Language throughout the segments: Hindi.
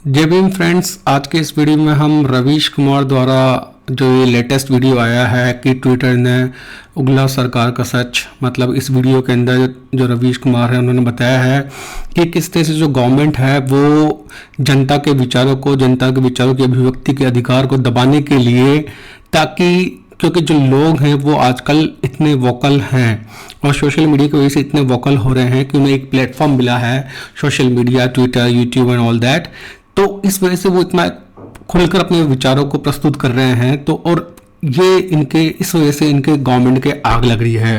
जय भीम फ्रेंड्स। आज के इस वीडियो में हम रवीश कुमार द्वारा जो ये लेटेस्ट वीडियो आया है कि ट्विटर ने उगला सरकार का सच, मतलब इस वीडियो के अंदर जो रवीश कुमार है उन्होंने बताया है कि किस तरह से जो गवर्नमेंट है वो जनता के विचारों की अभिव्यक्ति के अधिकार को दबाने के लिए, ताकि क्योंकि जो लोग हैं वो आजकल इतने वोकल हैं और सोशल मीडिया की वजह से इतने वोकल हो रहे हैं कि उन्हें एक प्लेटफॉर्म मिला है, social media, Twitter, YouTube and all that. तो इस वजह से वो इतना खुलकर अपने विचारों को प्रस्तुत कर रहे हैं। तो और ये इस वजह से इनके गवर्नमेंट के आग लग रही है।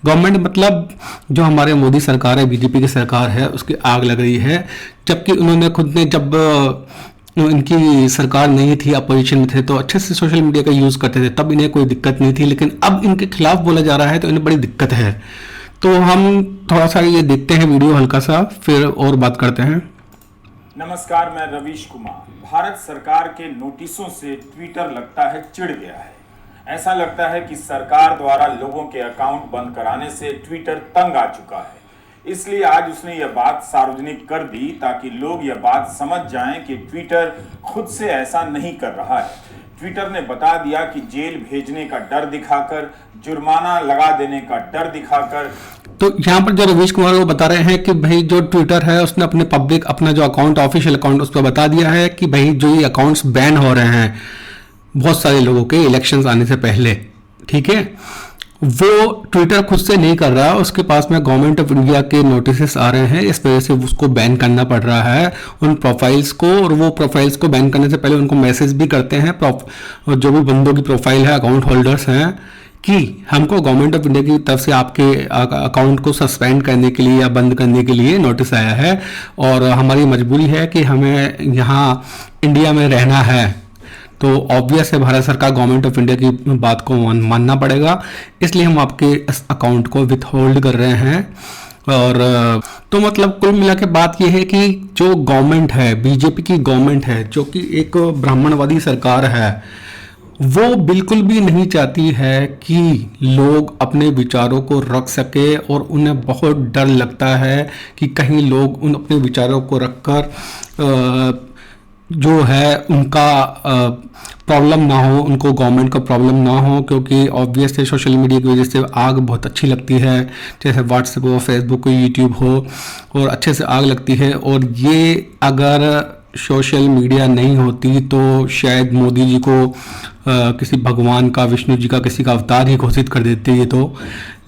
गवर्नमेंट मतलब जो हमारे मोदी सरकार है, बीजेपी की सरकार है, उसकी आग लग रही है। जबकि उन्होंने खुद ने, जब इनकी सरकार नहीं थी, अपोजिशन में थे, तो अच्छे से सोशल मीडिया का यूज़ करते थे, तब इन्हें कोई दिक्कत नहीं थी। लेकिन अब इनके खिलाफ बोला जा रहा है तो इन्हें बड़ी दिक्कत है। तो हम थोड़ा सा ये देखते हैं वीडियो हल्का सा, फिर और बात करते हैं। नमस्कार, मैं रवीश कुमार। भारत सरकार के नोटिसों से ट्विटर लगता है चिढ़ गया है। ऐसा लगता है कि सरकार द्वारा लोगों के अकाउंट बंद कराने से ट्विटर तंग आ चुका है। इसलिए आज उसने यह बात सार्वजनिक कर दी ताकि लोग यह बात समझ जाएं कि ट्विटर खुद से ऐसा नहीं कर रहा है। ट्विटर ने बता दिया कि जेल भेजने का डर दिखाकर, जुर्माना लगा देने का डर दिखाकर। तो यहाँ पर जो रवीश कुमार वो बता रहे हैं कि भाई जो ट्विटर है उसने अपना जो अकाउंट, ऑफिशियल अकाउंट, उस पर बता दिया है कि भाई जो ये अकाउंट्स बैन हो रहे हैं बहुत सारे लोगों के इलेक्शंस आने से पहले, ठीक है, वो ट्विटर खुद से नहीं कर रहा, उसके पास में गवर्नमेंट ऑफ इंडिया के नोटिस आ रहे हैं। इस वजह से उसको बैन करना पड़ रहा है उन प्रोफाइल्स को, और वो प्रोफाइल्स को बैन करने से पहले उनको मैसेज भी करते हैं जो भी बंदों की प्रोफाइल है, अकाउंट होल्डर्स हैं, कि हमको गवर्नमेंट ऑफ इंडिया की तरफ से आपके अकाउंट को सस्पेंड करने के लिए या बंद करने के लिए नोटिस आया है और हमारी मजबूरी है कि हमें यहाँ इंडिया में रहना है। तो ऑब्वियस है भारत सरकार, गवर्नमेंट ऑफ इंडिया की बात को मानना पड़ेगा, इसलिए हम आपके इस अकाउंट को विथ होल्ड कर रहे हैं। और तो मतलब कुल मिला के बात यह है कि जो गवर्नमेंट है, बीजेपी की गवर्नमेंट है, जो कि एक ब्राह्मणवादी सरकार है, वो बिल्कुल भी नहीं चाहती है कि लोग अपने विचारों को रख सके, और उन्हें बहुत डर लगता है कि कहीं लोग उन अपने विचारों को रखकर जो है उनका प्रॉब्लम ना हो, उनको गवर्नमेंट का प्रॉब्लम ना हो। क्योंकि ऑब्वियस है सोशल मीडिया की वजह से आग बहुत अच्छी लगती है, जैसे व्हाट्सएप हो, फेसबुक हो, यूट्यूब हो, और अच्छे से आग लगती है। और ये अगर सोशल मीडिया नहीं होती तो शायद मोदी जी को किसी भगवान का, विष्णु जी का, किसी का अवतार ही घोषित कर देते ये तो।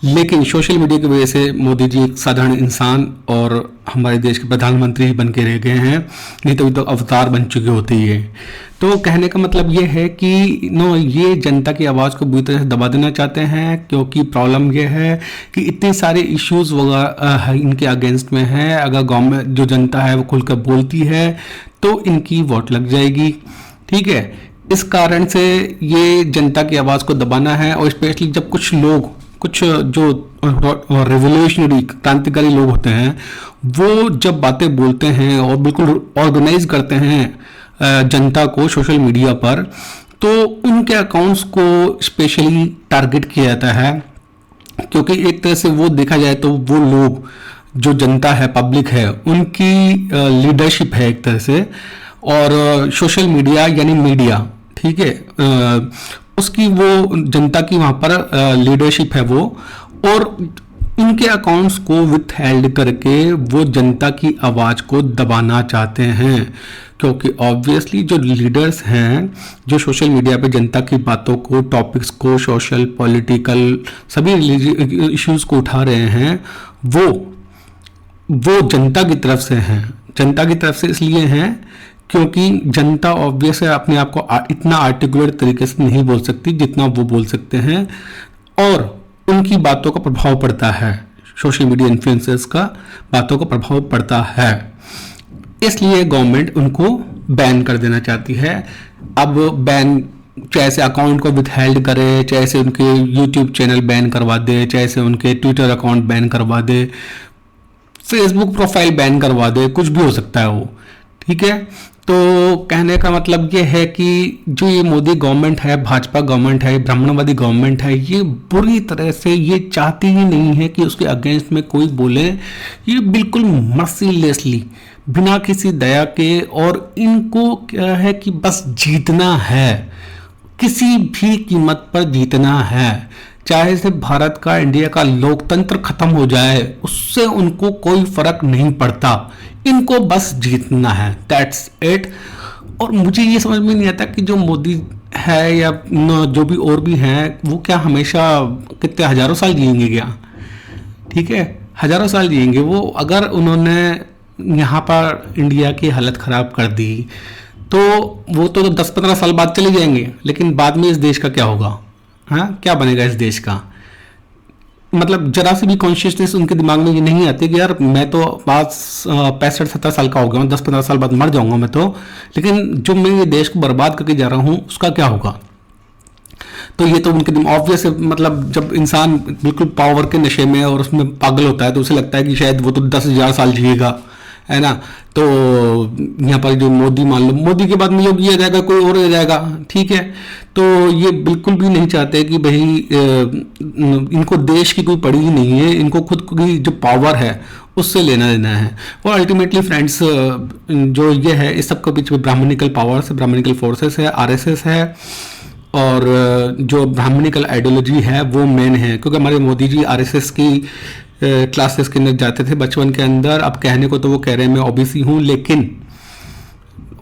लेकिन सोशल मीडिया की वजह से मोदी जी एक साधारण इंसान और हमारे देश के प्रधानमंत्री ही बन के रह गए हैं, नहीं तो अभी तो अवतार बन चुके होते ही है। तो कहने का मतलब ये है कि ये जनता की आवाज़ को बुरी तरह से दबा देना चाहते हैं, क्योंकि प्रॉब्लम ये है कि इतने सारे इश्यूज वगैरह इनके अगेंस्ट में है। अगर गवर्नमेंट, जो जनता है वो खुलकर बोलती है तो इनकी वोट लग जाएगी, ठीक है। इस कारण से ये जनता की आवाज़ को दबाना है। और स्पेशली जब कुछ जो रेवोल्यूशनरी, क्रांतिकारी लोग होते हैं, वो जब बातें बोलते हैं और बिल्कुल ऑर्गेनाइज करते हैं जनता को सोशल मीडिया पर, तो उनके अकाउंट्स को स्पेशली टारगेट किया जाता है। क्योंकि एक तरह से वो देखा जाए तो वो लोग, जो जनता है, पब्लिक है, उनकी लीडरशिप है एक तरह से, और सोशल मीडिया यानी मीडिया, ठीक है, उसकी वो जनता की वहाँ पर लीडरशिप है वो, और उनके अकाउंट्स को विथ हेल्ड करके वो जनता की आवाज़ को दबाना चाहते हैं। क्योंकि ऑब्वियसली जो लीडर्स हैं, जो सोशल मीडिया पे जनता की बातों को, टॉपिक्स को, सोशल, पॉलिटिकल, सभी इश्यूज़ को उठा रहे हैं, वो जनता की तरफ से हैं। जनता की तरफ से इसलिए हैं क्योंकि जनता ऑब्वियस है अपने आप को इतना आर्टिकुलेट तरीके से नहीं बोल सकती जितना वो बोल सकते हैं, और उनकी बातों का प्रभाव पड़ता है, सोशल मीडिया इन्फ्लुएंसर्स का बातों का प्रभाव पड़ता है। इसलिए गवर्नमेंट उनको बैन कर देना चाहती है। अब बैन चाहे से अकाउंट को विथहेल्ड करे, चाहे से उनके यूट्यूब चैनल बैन करवा दे, चाहे से उनके ट्विटर अकाउंट बैन करवा दे, फेसबुक प्रोफाइल बैन करवा दे, कुछ भी हो सकता है वो, ठीक है। तो कहने का मतलब ये है कि जो ये मोदी गवर्नमेंट है, भाजपा गवर्नमेंट है, ब्राह्मणवादी गवर्नमेंट है, ये बुरी तरह से ये चाहती ही नहीं है कि उसके अगेंस्ट में कोई बोले। ये बिल्कुल मर्सीलेसली, बिना किसी दया के, और इनको क्या है कि बस जीतना है, किसी भी कीमत पर जीतना है। चाहे से भारत का, इंडिया का लोकतंत्र खत्म हो जाए, उससे उनको कोई फर्क नहीं पड़ता, इनको बस जीतना है, दैट्स इट। और मुझे ये समझ में नहीं आता कि जो मोदी है या जो भी और भी हैं, वो क्या हमेशा कितने हजारों साल जिएंगे क्या? ठीक है, हजारों साल जिएंगे वो। अगर उन्होंने यहाँ पर इंडिया की हालत खराब कर दी तो वो तो 10-15 साल बाद चले जाएंगे, लेकिन बाद में इस देश का क्या होगा? हाँ, क्या बनेगा इस देश का? मतलब जरा सी भी कॉन्शियसनेस उनके दिमाग में ये नहीं आती कि यार मैं तो आज 65-70 साल का हो गया हूँ, 10-15 साल बाद मर जाऊंगा मैं तो, लेकिन जो मैं ये देश को बर्बाद करके जा रहा हूँ उसका क्या होगा? तो ये तो उनके ऑब्वियस, मतलब जब इंसान बिल्कुल पावर के नशे में और उसमें पागल होता है तो उसे लगता है कि शायद वो तो 10,000 साल जिएगा, है ना। तो यहाँ पर जो मोदी, मान लो मोदी के बाद में योगी आ जाएगा, कोई और आ जाएगा, ठीक है। तो ये बिल्कुल भी नहीं चाहते कि भाई इनको देश की कोई पड़ी ही नहीं है, इनको खुद की जो पावर है उससे लेना देना है। और अल्टीमेटली फ्रेंड्स, जो ये है इस सब के पीछे ब्राह्मणिकल पावर्स, ब्राह्मणिकल फोर्सेस है, आरएसएस है, और जो ब्राह्मणिकल आइडियोलॉजी है वो मेन है। क्योंकि हमारे मोदी जी आरएसएस की क्लासेस के अंदर जाते थे बचपन के अंदर। अब कहने को तो वो कह रहे हैं मैं ओबीसी हूँ, लेकिन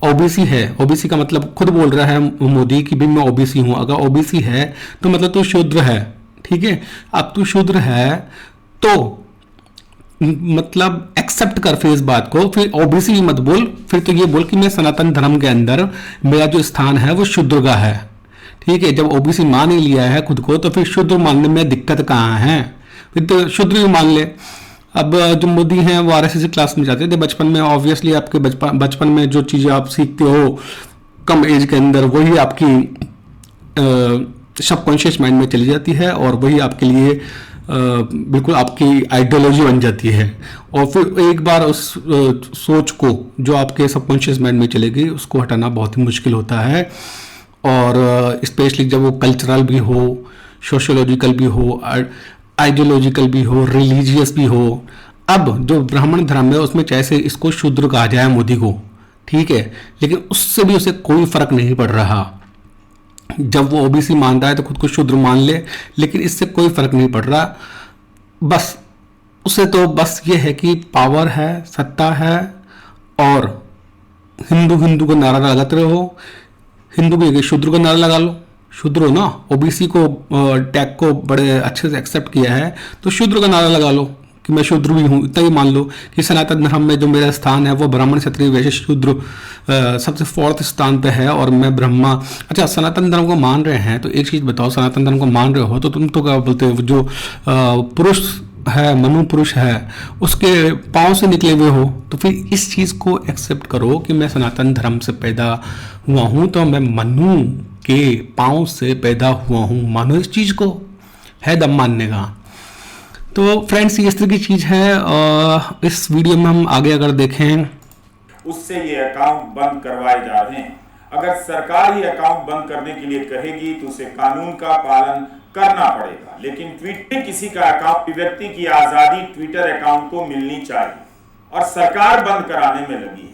ओबीसी है, ओबीसी का मतलब खुद बोल रहा है मोदी कि भाई मैं ओबीसी हूँ। अगर ओबीसी है तो मतलब तू शूद्र है, ठीक है। अब तू शूद्र है तो मतलब एक्सेप्ट कर फिर इस बात को, फिर ओबीसी भी मत बोल, फिर तो ये बोल कि मैं सनातन धर्म के अंदर मेरा जो स्थान है वो शूद्र का है, ठीक है। जब ओबीसी मान ही लिया है खुद को तो फिर शूद्र मानने में दिक्कत कहाँ है? फिर तो शूद्र भी मान ले। अब जो मोदी हैं वो आरएसएस क्लास में जाते थे बचपन में। ऑब्वियसली आपके बचपन में जो चीज़ें आप सीखते हो कम एज के अंदर, वही आपकी सबकॉन्शियस माइंड में चली जाती है और वही आपके लिए बिल्कुल आपकी आइडियोलॉजी बन जाती है। और फिर एक बार उस सोच को जो आपके सबकॉन्शियस माइंड में चलेगी उसको हटाना बहुत ही मुश्किल होता है। और स्पेशली जब वो कल्चरल भी हो, सोशियोलॉजिकल भी हो, आइडियोलॉजिकल भी हो, रिलीजियस भी हो। अब जो ब्राह्मण धर्म है उसमें चाहे से इसको शूद्र कहा जाए मोदी को, ठीक है, लेकिन उससे भी उसे कोई फर्क नहीं पड़ रहा। जब वो ओबीसी मान रहा है तो खुद को शूद्र मान ले, लेकिन इससे कोई फर्क नहीं पड़ रहा। बस उसे तो बस ये है कि पावर है, सत्ता है, और हिंदू हिंदू का नारा लगाते रहो। हिंदू भी शूद्र का नारा लगा लो, शूद्र हो ना, ओबीसी को टैग को बड़े अच्छे से एक्सेप्ट किया है तो शूद्र का नारा लगा लो कि मैं शूद्र भी हूँ। इतना ही मान लो कि सनातन धर्म में जो मेरा स्थान है वो ब्राह्मण, क्षत्रिय, वैश्य, शूद्र सबसे 4th स्थान पे है और मैं ब्रह्मा। अच्छा, सनातन धर्म को मान रहे हैं तो एक चीज़ बताओ, सनातन धर्म को मान रहे हो तो तुम तो क्या बोलते हो, जो पुरुष है, मनु पुरुष है, उसके पाँव से निकले हुए हो, तो फिर इस चीज़ को एक्सेप्ट करो कि मैं सनातन धर्म से पैदा हुआ हूँ तो मैं मनु के पाँव से पैदा हुआ हूँ। मानो इस चीज़ को, है दम मानने का। तो फ्रेंड्स, ये इस तरह की चीज़ है। इस वीडियो में हम आगे अगर देखें, उससे ये अकाउंट बंद करवाए जा रहे हैं। अगर सरकार ही अकाउंट बंद करने के लिए कहेगी तो उसे कानून का पालन करना पड़ेगा, लेकिन ट्वीट किसी का अकाउंट, व्यक्ति की आजादी ट्विटर अकाउंट को मिलनी चाहिए और सरकार बंद कराने में लगी है।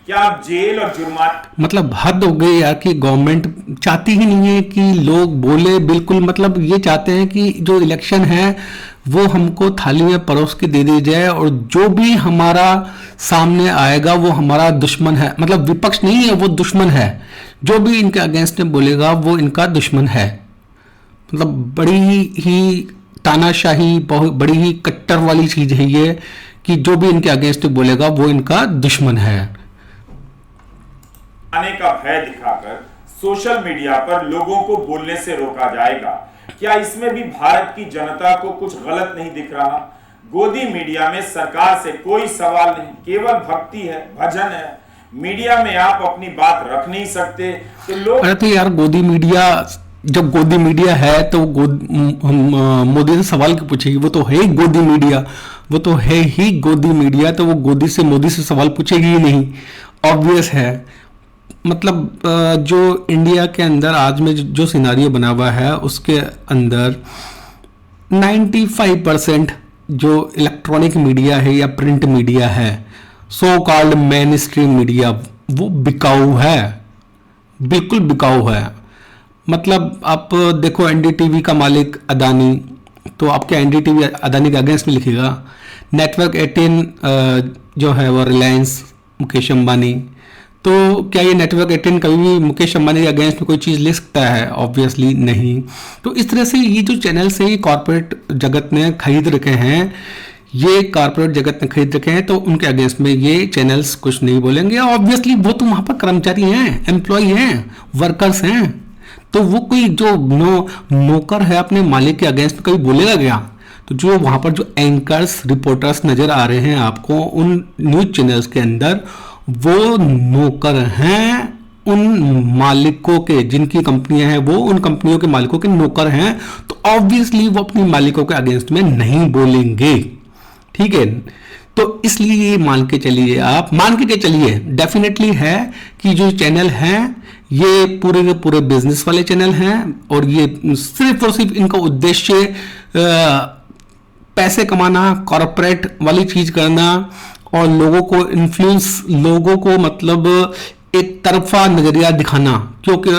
क्या आप जेल और जुर्माना, मतलब हद हो गई यार कि गवर्नमेंट चाहती ही नहीं है कि लोग बोले। बिल्कुल मतलब ये चाहते हैं कि जो इलेक्शन है वो हमको थाली में परोस के दे दी जाए और जो भी हमारा सामने आएगा वो हमारा दुश्मन है। मतलब विपक्ष नहीं है, वो दुश्मन है। जो भी इनके अगेंस्ट में बोलेगा वो इनका दुश्मन है। मतलब बड़ी ही तानाशाही, बहुत बड़ी ही कट्टर वाली चीज है ये कि जो भी इनके अगेंस्ट बोलेगा वो इनका दुश्मन है। आने का भय दिखाकर सोशल मीडिया पर लोगों को बोलने से रोका जाएगा। क्या इसमें भी भारत की जनता को कुछ गलत नहीं दिख रहा? गोदी मीडिया में सरकार से कोई सवाल नहीं, केवल भक्ति है, भजन है। मीडिया में आप अपनी बात रख नहीं सकते तो लोग, अरे तो यार गोदी मीडिया, जब गोदी मीडिया है तो मोदी से सवाल क्यों पूछेगी? वो तो है ही गोदी मीडिया, वो तो है ही गोदी मीडिया, तो वो गोदी से मोदी से सवाल पूछेगी ही नहीं। ऑब्वियस है। जो इंडिया के अंदर आज में जो सिनारियो बना हुआ है उसके अंदर 95% जो इलेक्ट्रॉनिक मीडिया है या प्रिंट मीडिया है, so called main stream media, वो बिकाऊ है, बिल्कुल बिकाऊ है। आप देखो एनडीटीवी का मालिक अदानी, तो आपके एनडीटीवी अदानी के अगेंस्ट में लिखेगा। नेटवर्क 18 जो है वो रिलायंस मुकेश अंबानी, तो क्या ये नेटवर्क 18 कभी भी मुकेश अंबानी के अगेंस्ट में कोई चीज़ लिख सकता है? ऑब्वियसली नहीं। तो इस तरह से ये जो चैनल्स है ये कॉर्पोरेट जगत ने खरीद रखे हैं, ये कॉर्पोरेट जगत ने खरीद रखे हैं, तो उनके अगेंस्ट में ये चैनल्स कुछ नहीं बोलेंगे। ऑब्वियसली वो तो वहाँ पर कर्मचारी हैं, एम्प्लॉय हैं, वर्कर्स हैं, तो वो कोई जो नौकर है अपने मालिक के अगेंस्ट में कभी बोलेगा क्या? तो जो वहाँ पर जो एंकर्स रिपोर्टर्स नज़र आ रहे हैं आपको उन न्यूज़ चैनल्स के अंदर, वो नौकर हैं उन मालिकों के, जिनकी कंपनियां हैं वो उन कंपनियों के मालिकों के नौकर हैं, तो ऑब्वियसली वो अपनी मालिकों के अगेंस्ट में नहीं बोलेंगे। ठीक है, तो इसलिए ये मान के चलिए, आप मान के चलिए डेफिनेटली है कि जो चैनल हैं ये पूरे के पूरे बिजनेस वाले चैनल हैं, और ये सिर्फ और सिर्फ इनका उद्देश्य पैसे कमाना, कॉरपोरेट वाली चीज करना और लोगों को इन्फ्लुएंस, लोगों को एक तरफा नजरिया दिखाना। क्योंकि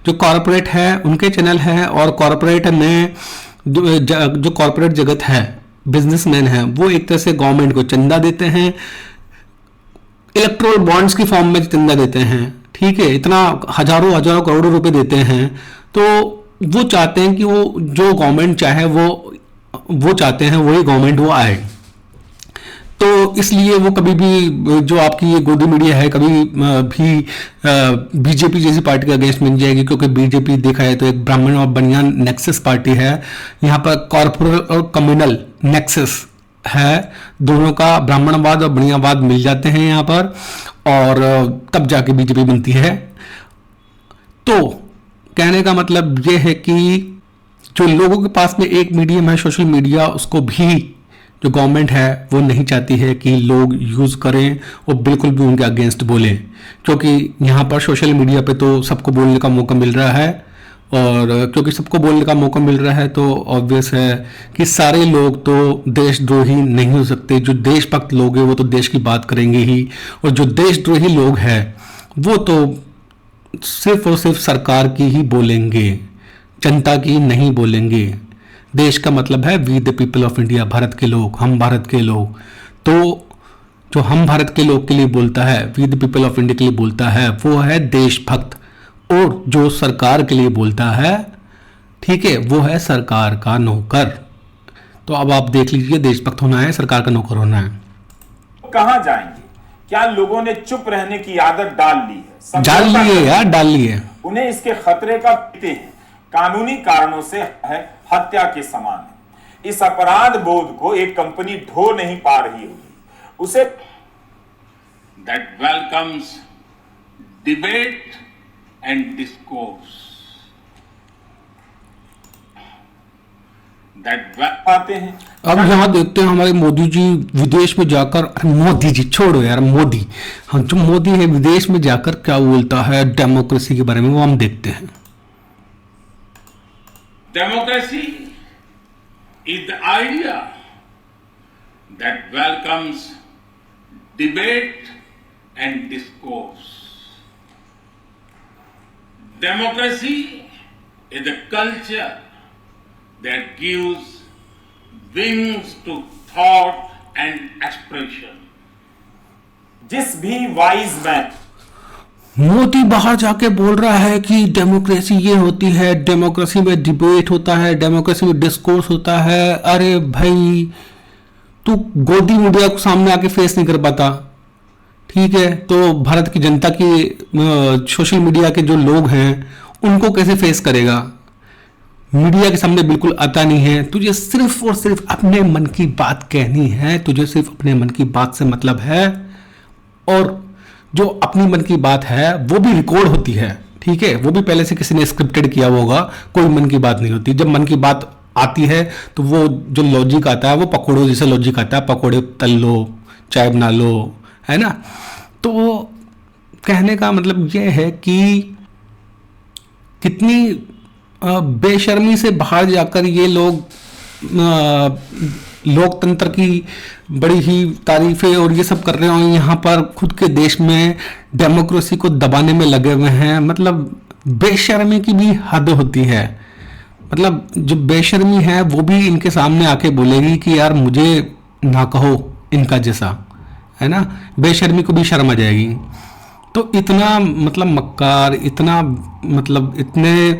जो कॉरपोरेट है उनके चैनल है, और कॉरपोरेट में जो कॉरपोरेट जगत है, बिजनेसमैन है, वो एक तरह से गवर्नमेंट को चंदा देते हैं, इलेक्ट्रोल बॉन्ड्स की फॉर्म में चंदा देते हैं। ठीक है, इतना हजारों हजारों करोड़ों रुपए देते हैं, तो वो चाहते हैं कि वो जो गवर्नमेंट चाहे वो चाहते हैं वही गवर्नमेंट वो आए। तो इसलिए वो कभी भी जो आपकी ये गोदी मीडिया है कभी भी बीजेपी जैसी पार्टी के अगेंस्ट में नहीं जाएगी, क्योंकि बीजेपी देखा है तो एक ब्राह्मण और बनियान नेक्सस पार्टी है। यहाँ पर कॉर्पोरेट और कम्युनल नेक्सस है, दोनों का ब्राह्मणवाद और बनियावाद मिल जाते हैं यहाँ पर, और तब जाके बीजेपी बनती है। तो कहने का मतलब ये है कि जो लोगों के पास में एक मीडियम है सोशल मीडिया, उसको भी जो गवर्नमेंट है वो नहीं चाहती है कि लोग यूज़ करें और बिल्कुल भी उनके अगेंस्ट बोलें, क्योंकि यहाँ पर सोशल मीडिया पे तो सबको बोलने का मौका मिल रहा है, और क्योंकि सबको बोलने का मौका मिल रहा है तो ऑब्वियस है कि सारे लोग तो देशद्रोही नहीं हो सकते। जो देशभक्त लोग हैं वो तो देश की बात करेंगे ही, और जो देशद्रोही लोग हैं वो तो सिर्फ और सिर्फ सरकार की ही बोलेंगे, जनता की नहीं बोलेंगे। देश का मतलब है we the people of India, Bharat के लोग, हम भारत के लोग। तो जो हम भारत के लोग के लिए बोलता है, we the people of India के लिए बोलता है, वो है देशभक्त। और जो सरकार के लिए बोलता है, ठीक है, वो है सरकार का नौकर। तो अब आप देख लीजिए, देशभक्त होना है, सरकार का नौकर होना है। कहां जाएंगे? क्या लोगों ने चुप रहने की आदत डाल ली है? डाल ली है यार, डाल ली है। उन्हें इसके खतरे का पीते हैं, कानूनी कारणों से है हत्या के समान है। इस अपराध बोध को एक कंपनी ढो नहीं पा रही होगी, उसे that welcomes debate and discourse, that पाते हैं। अब यहाँ देखते हैं हमारे मोदी जी विदेश में जाकर, अरे मोदी जी छोड़ो यार, मोदी, हाँ जो मोदी है विदेश में जाकर क्या बोलता है डेमोक्रेसी के बारे में, वो हम देखते हैं। democracy is the idea that welcomes debate and discourse. Democracy is a culture that gives wings to thought and expression. जिस भी वाइज मैन मोदी बाहर जाके बोल रहा है कि डेमोक्रेसी ये होती है, डेमोक्रेसी में डिबेट होता है, डेमोक्रेसी में डिस्कोर्स होता है। अरे भाई, तू गोदी मीडिया को सामने आके फेस नहीं कर पाता, ठीक है, तो भारत की जनता की सोशल मीडिया के जो लोग हैं उनको कैसे फेस करेगा? मीडिया के सामने बिल्कुल आता नहीं है। तुझे सिर्फ और सिर्फ अपने मन की बात कहनी है, तुझे सिर्फ अपने मन की बात से मतलब है, और जो अपनी मन की बात है वो भी रिकॉर्ड होती है, ठीक है, वो भी पहले से किसी ने स्क्रिप्टेड किया होगा, कोई मन की बात नहीं होती। जब मन की बात आती है तो वो जो लॉजिक आता है वो पकौड़ों जैसा लॉजिक आता है, पकौड़े तल लो, चाय बना लो, है ना। तो कहने का मतलब ये है कि कितनी बेशर्मी से बाहर जाकर ये लोग लोकतंत्र की बड़ी ही तारीफें और ये सब कर रहे हैं, और यहाँ पर खुद के देश में डेमोक्रेसी को दबाने में लगे हुए हैं। मतलब बेशर्मी की भी हद होती है। मतलब जो बेशर्मी है वो भी इनके सामने आके बोलेगी कि यार मुझे ना कहो इनका जैसा, है ना। बेशर्मी को भी शर्म आ जाएगी। तो इतना मतलब मक्कार, इतना मतलब इतने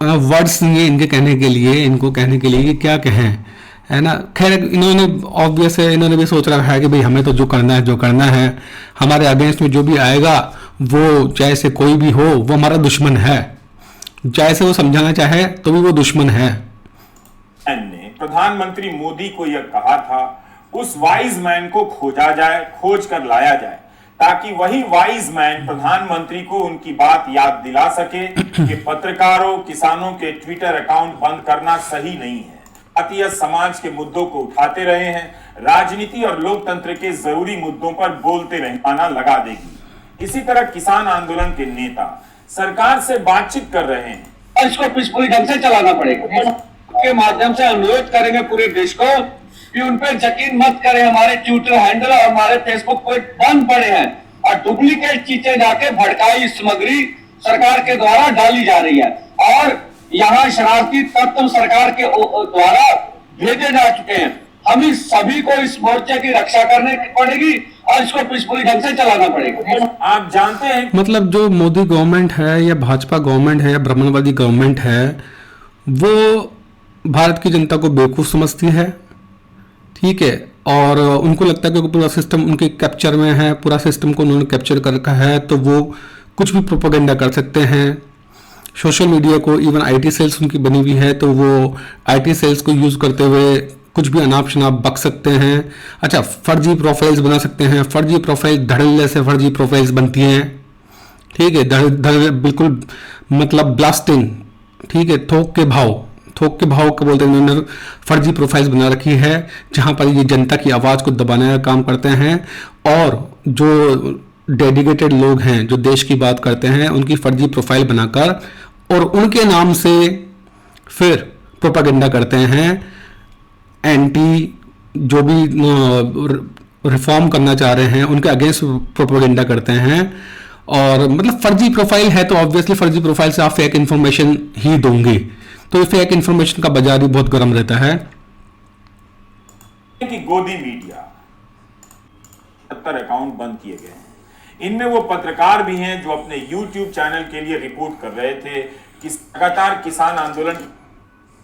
वर्ड्स नहीं है इनके कहने के लिए, इनको कहने के लिए कि क्या कहें, है ना। खैर इन्होंने ऑब्वियस है, इन्होंने भी सोच रखा है कि भाई हमें तो जो करना है, हमारे अगेंस्ट में जो भी आएगा वो चाहे से कोई भी हो वो हमारा दुश्मन है, चाहे से वो समझाना चाहे तो भी वो दुश्मन है। ने प्रधानमंत्री मोदी को यह कहा था उस वाइज मैन को खोजा जाए, खोज कर लाया जाए, ताकि वही वाइज मैन प्रधानमंत्री को उनकी बात याद दिला सके कि पत्रकारों, किसानों के ट्विटर अकाउंट बंद करना सही नहीं है। जातीय समाज के मुद्दों को उठाते रहे हैं, राजनीति और लोकतंत्र के जरूरी मुद्दों पर बोलते रहना लगा देगी। इसी तरह किसान आंदोलन के नेता सरकार से बातचीत कर रहे हैं और इसको पीसफुली ढंग से चलाना पड़ेगा। के माध्यम से अनुरोध करेंगे पूरे देश को कि उन पर यकीन मत करें। हमारे ट्विटर हैंडल और हमारे फेसबुक पेज बंद पड़े हैं और डुप्लीकेट चीजें जाके भड़काई सामग्री सरकार के द्वारा डाली जा रही है, और यहाँ शरारती तत्व सरकार के द्वारा भेजे जा चुके हैं। हम इस सभी को इस मोर्चे की रक्षा करने पड़ेगी और इसको पीसफुली ढंग से चलाना पड़ेगा। आप जानते हैं मतलब जो मोदी गवर्नमेंट है या भाजपा गवर्नमेंट है या ब्राह्मणवादी गवर्नमेंट है, वो भारत की जनता को बेवकूफ़ समझती है, ठीक है। और उनको लगता है कि पूरा सिस्टम उनके कैप्चर में है, पूरा सिस्टम को उन्होंने कैप्चर कर रखा है, तो वो कुछ भी प्रोपेगेंडा कर सकते हैं। सोशल मीडिया को, इवन आईटी सेल्स उनकी बनी हुई है, तो वो आईटी सेल्स को यूज़ करते हुए कुछ भी अनाप शनाप बक सकते हैं। अच्छा, फर्जी प्रोफाइल्स बना सकते हैं। फर्जी प्रोफाइल धड़ल्ले से फर्जी प्रोफाइल्स बनती हैं, ठीक है। बिल्कुल मतलब ब्लास्टिंग, ठीक है। थोक के भाव को बोलते हैं। उन्होंने फर्जी प्रोफाइल्स बना रखी है जहां पर ये जनता की आवाज़ को दबाने का काम करते हैं, और जो डेडिकेटेड लोग हैं जो देश की बात करते हैं उनकी फर्जी प्रोफाइल बनाकर और उनके नाम से फिर प्रोपेगेंडा करते हैं। एंटी जो भी रिफॉर्म करना चाह रहे हैं उनके अगेंस्ट प्रोपेगेंडा करते हैं। और मतलब फर्जी प्रोफाइल है तो ऑब्वियसली फर्जी प्रोफाइल से आप फेक इन्फॉर्मेशन ही दोगे, तो फेक इन्फॉर्मेशन का बाजार भी बहुत गर्म रहता है। कि गोदी मीडिया 70 अकाउंट बंद किए गए हैं। इनमें वो पत्रकार भी हैं जो अपने YouTube चैनल के लिए रिपोर्ट कर रहे थे कि लगातार किसान आंदोलन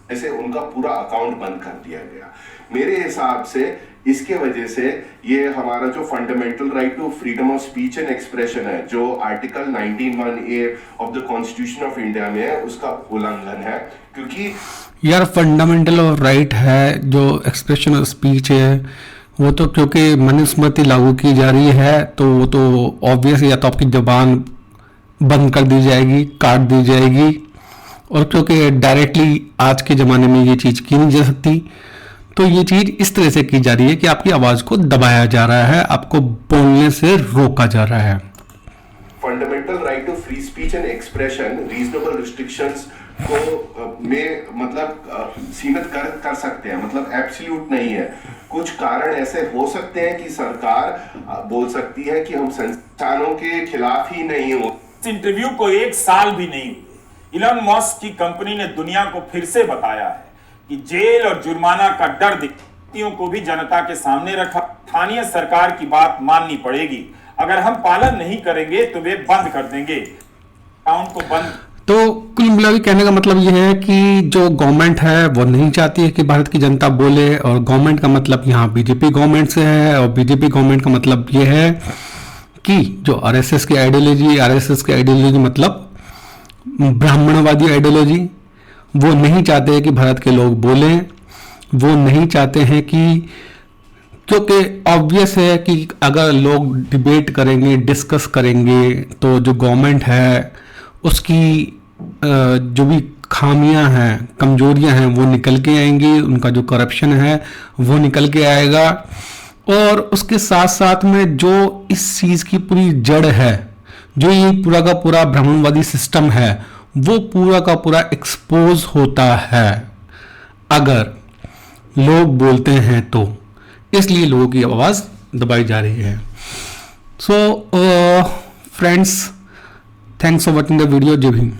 ऐसे उनका पूरा अकाउंट बंद कर दिया गया। मेरे हिसाब से इसके वजह से ये हमारा जो fundamental right to freedom of speech and expression है, जो article 19(1)(a) of the constitution of India में है, उसका उल्लंघन है। क्योंकि यार फंडामेंटल राइट है जो एक्सप्रेशन ऑफ स्पीच है, वो तो क्योंकि मनुस्मृति लागू की जा रही है तो वो तो ऑब्वियस, या तो आपकी जबान बंद कर दी जाएगी, काट दी जाएगी, और क्योंकि डायरेक्टली आज के ज़माने में ये चीज़ की नहीं जा सकती, तो ये चीज़ इस तरह से की जा रही है कि आपकी आवाज़ को दबाया जा रहा है, आपको बोलने से रोका जा रहा है। Fundamental right to free speech and expression reasonable restrictions को में मतलब सीमित कर सकते हैं, मतलब एब्सोल्यूट नहीं है। कुछ कारण ऐसे हो सकते हैं कि सरकार बोल सकती है कि हम संस्थानों के खिलाफ ही नहीं हो। इस इंटरव्यू को 1 साल भी नहीं हुए, इलॉन मस्क की कंपनी ने दुनिया को फिर से बताया है कि जेल और जुर्माना का डर दिक्कतियों को भी जनता के सामने रखा। स्थानीय सरकार की बात माननी पड़ेगी, अगर हम पालन नहीं करेंगे तो वे बंद कर देंगे अकाउंट को बंद। तो कुल मिला के कहने का मतलब यह है कि जो गवर्नमेंट है वो नहीं चाहती है कि भारत की जनता बोले, और गवर्नमेंट का मतलब यहाँ बीजेपी गवर्नमेंट से है, और बीजेपी गवर्नमेंट का मतलब ये है कि जो आरएसएस की आइडियोलॉजी मतलब ब्राह्मणवादी आइडियोलॉजी, वो नहीं चाहते हैं कि भारत के लोग बोलें, वो नहीं चाहते हैं कि, क्योंकि ऑब्वियस है कि अगर लोग डिबेट करेंगे, डिस्कस करेंगे, तो जो गवर्नमेंट है उसकी जो भी खामियां हैं, कमजोरियां हैं, वो निकल के आएंगी, उनका जो करप्शन है वो निकल के आएगा, और उसके साथ साथ में जो इस चीज की पूरी जड़ है, जो ये पूरा का पूरा ब्राह्मणवादी सिस्टम है, वो पूरा का पूरा एक्सपोज होता है अगर लोग बोलते हैं तो। इसलिए लोगों की आवाज दबाई जा रही है। So friends, thanks for watching the video. जय भीम।